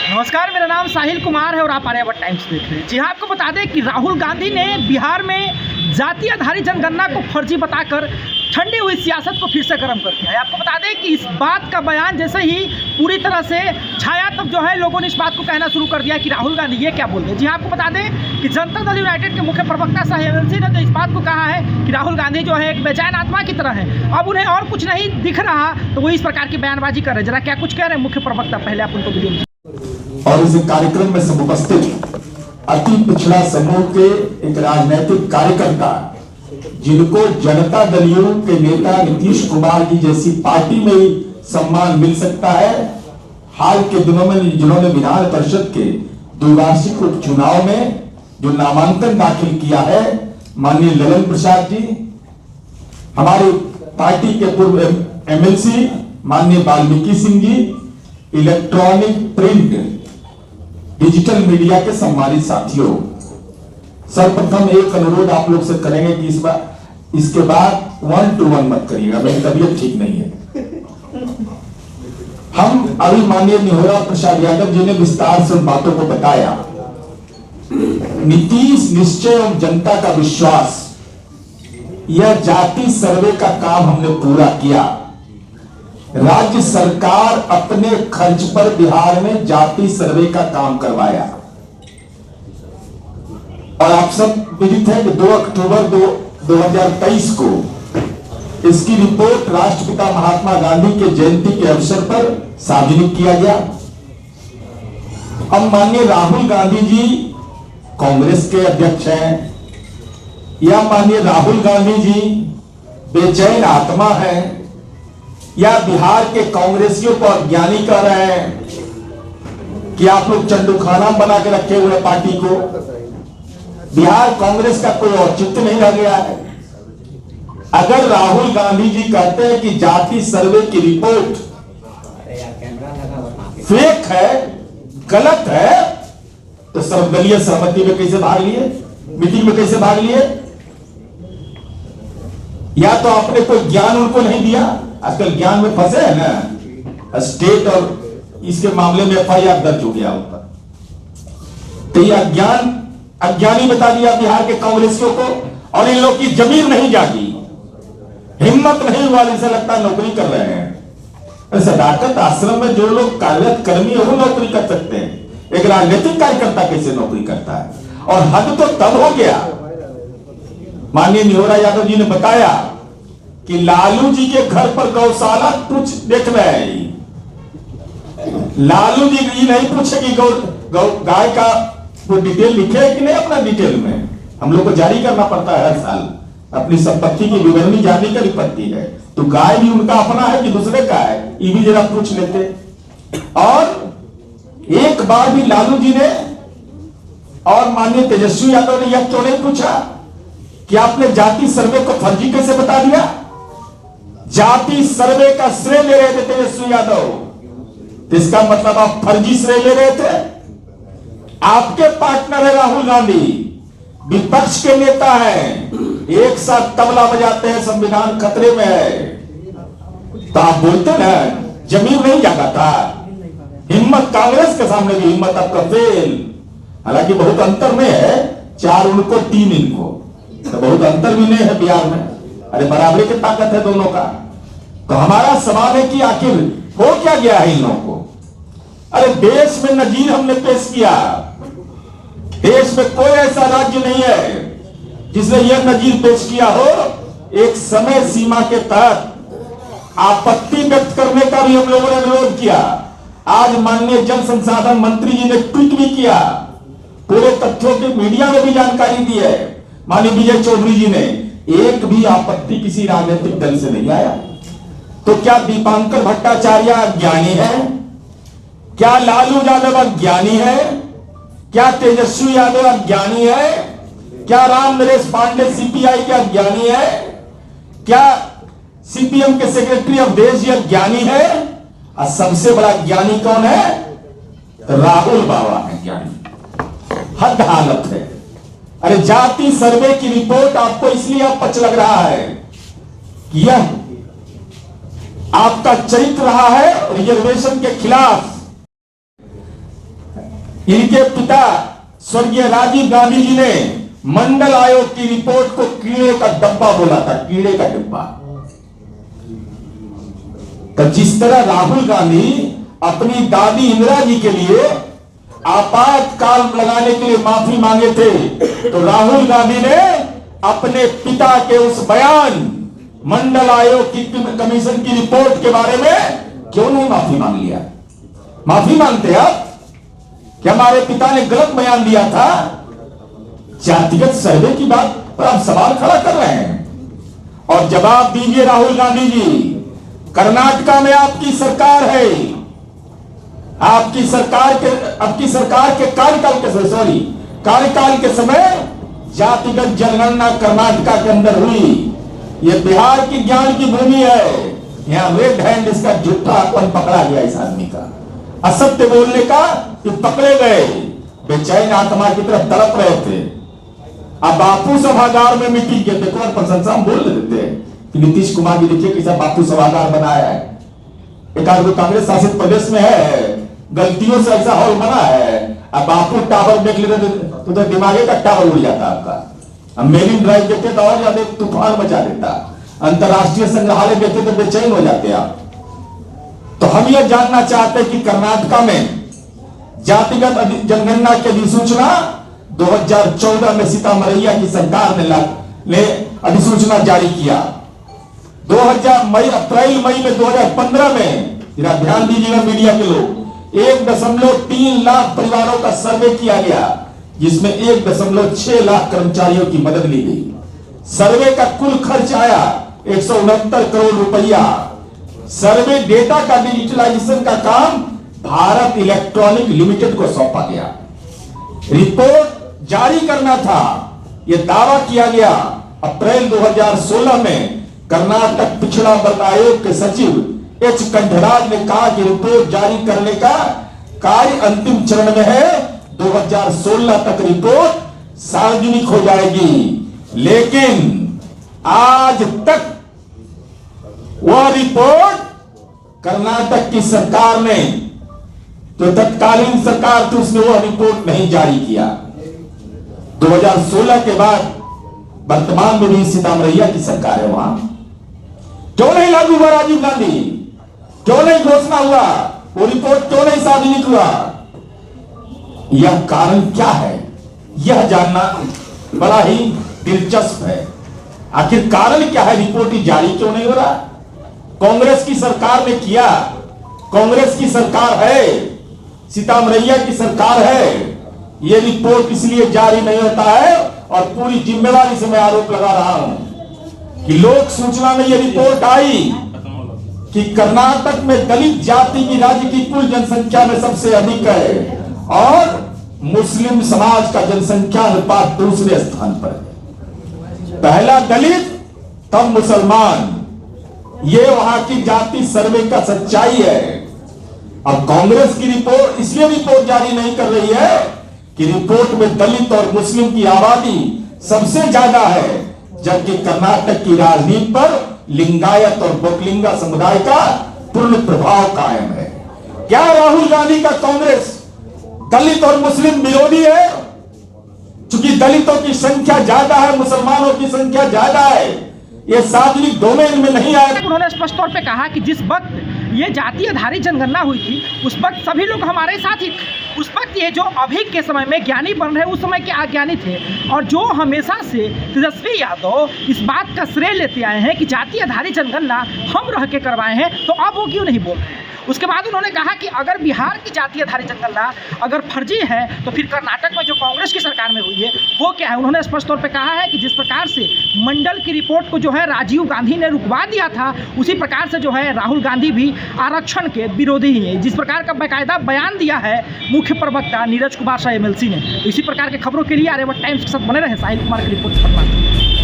नमस्कार, मेरा नाम साहिल कुमार है और आप आर्यावर्त टाइम्स देख रहे हैं। जी हाँ, आपको बता दें कि राहुल गांधी ने बिहार में जाति आधारित जनगणना को फर्जी बताकर ठंडी हुई सियासत को फिर से गर्म कर दिया है। आपको बता दें कि इस बात का बयान जैसे ही पूरी तरह से छाया, तब जो है लोगों ने इस बात को कहना शुरू कर दिया कि राहुल गांधी ये क्या बोलते हैं। जी हाँ, आपको बता दें कि जनता दल यूनाइटेड के मुख्य प्रवक्ता शाह एमएलसी ने तो इस बात को कहा है कि राहुल गांधी जो है एक बेचैन आत्मा की तरह है, अब उन्हें और कुछ नहीं दिख रहा, तो वो इस प्रकार की बयानबाजी कर रहे हैं। जरा क्या कुछ कह रहे हैं मुख्य प्रवक्ता, पहले आप उनको वीडियो। और इस कार्यक्रम में सब उपस्थित अति पिछड़ा समूह के एक राजनीतिक कार्यकर्ता, जिनको जनता दलियों के नेता नीतीश कुमार की जैसी पार्टी में ही सम्मान मिल सकता है, हाल के दिनों में जिन्होंने विधान परिषद के द्विवार्षिक उपचुनाव में जो नामांकन दाखिल किया है, माननीय ललन प्रसाद जी, हमारी पार्टी के पूर्व एमएलसी माननीय Valmiki Singh ji, electronic print digital media के सम्मानित साथियों, सर्वप्रथम एक अनुरोध आप लोग से करेंगे कि इसके बाद 1-to-1 मत करिएगा, मेरी तबीयत ठीक नहीं है। हम अभी माननीय निहोरा प्रसाद यादव जी ने विस्तार से उन बातों को बताया। नीतीश निश्चय और जनता का विश्वास, यह जाति सर्वे का काम हमने पूरा किया। राज्य सरकार अपने खर्च पर बिहार में जाति सर्वे का काम करवाया और आप सब विदित है कि 2 अक्टूबर 2023 को इसकी रिपोर्ट राष्ट्रपिता महात्मा गांधी के जयंती के अवसर पर सार्वजनिक किया गया। अब माननीय राहुल गांधी जी कांग्रेस के अध्यक्ष हैं, या माननीय राहुल गांधी जी बेचैन आत्मा है, या बिहार के कांग्रेसियों को अज्ञानी कह रहे हैं कि आप लोग चंडूखाना बना के रखे हुए पार्टी को। बिहार कांग्रेस का कोई औचित्य नहीं रह गया है। अगर राहुल गांधी जी कहते हैं कि जाति सर्वे की रिपोर्ट फेक है, गलत है, तो सर्वदलीय सहमति में कैसे भाग लिए, मीटिंग में कैसे भाग लिए? या तो आपने कोई ज्ञान उनको नहीं दिया, आजकल ज्ञान में फंसे है ना, स्टेट और इसके मामले में एफआईआर दर्ज हो गया ऊपर, तो ये अज्ञानी बता दिया बिहार के कांग्रेसियों को, और इन लोग की जमीर नहीं जागी, हिम्मत नहीं हुआ, इसे लगता नौकरी कर रहे हैं। सदाकत आश्रम में जो लोग कार्यरत कर्मी है वो नौकरी कर सकते हैं, एक राजनीतिक कार्यकर्ता कैसे नौकरी करता है? और हद तो तब हो गया, माननीय निहोरा यादव जी ने बताया कि लालू जी के घर पर गौशाला कुछ देख रहे हैं। लालू जी ये नहीं पूछे कि गाय का वो डिटेल लिखे है कि नहीं अपना डिटेल में, हम लोग को जारी करना पड़ता है हर साल, अपनी संपत्ति की विवरणी जारी करनी पड़ती है, तो गाय भी उनका अपना है कि दूसरे का है, ये भी जरा पूछ लेते। और एक बार भी लालू जी ने और माननीय तेजस्वी यादव ने यह क्यों नहीं पूछा कि आपने जाति सर्वे को फर्जी कैसे बता दिया? जाति सर्वे का श्रेय ले रहे थे तेजस्वी यादव, तो इसका मतलब आप फर्जी श्रेय ले रहे थे। आपके पार्टनर है राहुल गांधी, विपक्ष के नेता हैं, एक साथ तबला बजाते हैं, संविधान खतरे में है, तो आप बोलते ना जमीन नहीं जागा था। हिम्मत कांग्रेस के सामने भी हिम्मत आपका फेल। हालांकि बहुत अंतर में है, 4 उनको 3 इनको, तो बहुत अंतर भी नहीं है बिहार में, अरे बराबरी की ताकत है दोनों का। तो हमारा सवाल है कि आखिर हो क्या गया है इन लोगों को? अरे देश में नजीर हमने पेश किया, देश में कोई ऐसा राज्य नहीं है जिसने यह नजीर पेश किया हो। एक समय सीमा के तहत आपत्ति व्यक्त करने का भी हम लोगों ने विरोध किया। आज माननीय जल संसाधन मंत्री जी ने ट्वीट भी किया, पूरे तथ्यों की मीडिया में भी जानकारी दी है। माननीय विजय चौधरी जी ने, एक भी आपत्ति किसी राजनीतिक दल से नहीं आया। तो क्या दीपांकर भट्टाचार्य अज्ञानी है? क्या लालू यादव अज्ञानी है? क्या तेजस्वी यादव अज्ञानी है? क्या राम नरेश पांडे सीपीआई के अज्ञानी है? क्या सीपीएम के सेक्रेटरी ऑफ देश जी अज्ञानी है? और सबसे बड़ा ज्ञानी कौन है? राहुल बाबा है ज्ञानी। हद हालत है। अरे जाति सर्वे की रिपोर्ट आपको इसलिए अपच लग रहा है कि यह आपका चरित्र रहा है रिजर्वेशन के खिलाफ। इनके पिता स्वर्गीय राजीव गांधी जी ने मंडल आयोग की रिपोर्ट को कीड़े का डब्बा बोला था, कीड़े का डिब्बा। तो जिस तरह राहुल गांधी अपनी दादी इंदिरा जी के लिए आपातकाल लगाने के लिए माफी मांगे थे, तो राहुल गांधी ने अपने पिता के उस बयान मंडल आयोग की कमीशन की रिपोर्ट के बारे में क्यों नहीं माफी मांग लिया? माफी मांगते आप कि हमारे पिता ने गलत बयान दिया था। जातिगत सर्वे की बात पर आप सवाल खड़ा कर रहे हैं। और जवाब दीजिए राहुल गांधी जी, कर्नाटका में आपकी सरकार है, आपकी सरकार के कार्यकाल के समय जातिगत जनगणना कर्नाटका के अंदर हुई। यह बिहार की ज्ञान की भूमि है। यहां रेड हैंड इसका झूठापन पकड़ा गया, इस आदमी का असत्य बोलने का कि पकड़े गए, बेचैन आत्मा की तरफ तड़प रहे थे। अब बापू सभागार में मीटिंग के देखो और प्रशंसा हम बोल देते हैं कि नीतीश कुमार जी देखिए कैसा बापू सभागार बनाया है। एक आध कांग्रेस शासित प्रदेश में है, गलतियों से ऐसा हॉल बना है। अब बापू टावर देख लेते तो दिमागे का टावर उड़ जाता आपका। अब मेरिन ड्राइव देखते तो और ज्यादा तूफान मचा देता। अंतरराष्ट्रीय संग्रहालय देखते तो बेचैन हो जाते आप। तो हम यह जानना चाहते हैं कि कर्नाटका में जातिगत जनगणना की अधिसूचना 2014 में सीतामढ़ैया की सरकार ने अधिसूचना जारी किया। अप्रैल मई में 2015 में, जरा ध्यान दीजिएगा मीडिया के लोग, 1.3 लाख परिवारों का सर्वे किया गया, जिसमें 1.6 लाख कर्मचारियों की मदद ली गई। सर्वे का कुल खर्च आया 169 करोड़ रुपया। सर्वे डेटा का डिजिटलाइजेशन का काम भारत इलेक्ट्रॉनिक लिमिटेड को सौंपा गया। रिपोर्ट जारी करना था, यह दावा किया गया। अप्रैल 2016 में कर्नाटक पिछड़ा वर्ग आयोग के सचिव एच कंठराज ने कहा कि रिपोर्ट जारी करने का कार्य अंतिम चरण में है। 2016 तक रिपोर्ट सार्वजनिक हो जाएगी। लेकिन आज तक वह रिपोर्ट कर्नाटक की सरकार ने, तो तत्कालीन सरकार थी, उसने वह रिपोर्ट नहीं जारी किया। 2016 के बाद वर्तमान में भी सीतामढ़ैया की सरकार है। वहां क्यों नहीं लागू हुआ राजीव गांधी? क्यों नहीं घोषणा हुआ? वो रिपोर्ट क्यों नहीं सार्वजनिक हुआ? यह कारण क्या है, यह जानना बड़ा ही दिलचस्प है। आखिर कारण क्या है? रिपोर्ट ही जारी क्यों नहीं हो रहा? कांग्रेस की सरकार ने किया, कांग्रेस की सरकार है, सीतामढ़ैया की सरकार है। यह रिपोर्ट इसलिए जारी नहीं होता है, और पूरी जिम्मेवारी से मैं आरोप लगा रहा हूं कि लोक सूचना में यह रिपोर्ट आई कि कर्नाटक में दलित जाति की राज्य की कुल जनसंख्या में सबसे अधिक है, और मुस्लिम समाज का जनसंख्या अनुपात दूसरे स्थान पर है। पहला दलित, तब मुसलमान। ये वहां की जाति सर्वे का सच्चाई है। अब कांग्रेस की रिपोर्ट इसलिए रिपोर्ट जारी नहीं कर रही है कि रिपोर्ट में दलित और मुस्लिम की आबादी सबसे ज्यादा है, जबकि कर्नाटक की राजनीति पर लिंगायत और बोकलिंगा समुदाय का पूर्ण प्रभाव कायम है। क्या राहुल गांधी का कांग्रेस दलित और मुस्लिम विरोधी है? चूंकि दलितों की संख्या ज्यादा है, मुसलमानों की संख्या ज्यादा है, ये सार्वजनिक डोमेन में नहीं आया। उन्होंने स्पष्ट तौर पे कहा कि जिस वक्त ये जाति आधारित जनगणना हुई थी, उस वक्त सभी लोग हमारे साथ ही, उस वक्त ये जो अभी के समय में ज्ञानी बन रहे उस समय के अज्ञानी थे, और जो हमेशा से तेजस्वी यादव इस बात का श्रेय लेते आए हैं कि जाति आधारित जनगणना हम रह के करवाए हैं, तो अब वो क्यों नहीं बोल रहे हैं? उसके बाद उन्होंने कहा कि अगर बिहार की जाति आधारित जनगणना अगर फर्जी है, तो फिर कर्नाटक में जो कांग्रेस की सरकार में हुई है वो क्या है? उन्होंने स्पष्ट तौर पे कहा है कि जिस प्रकार से मंडल की रिपोर्ट को जो है राजीव गांधी ने रुकवा दिया था, उसी प्रकार से जो है राहुल गांधी भी आरक्षण के विरोधी ही है। जिस प्रकार का बाकायदा बयान दिया है मुख्य प्रवक्ता नीरज कुमार शाह MLC ने। इसी प्रकार के खबरों के लिए आर्यावर्त टाइम्स के साथ बने रहे। साहिल कुमार की रिपोर्ट।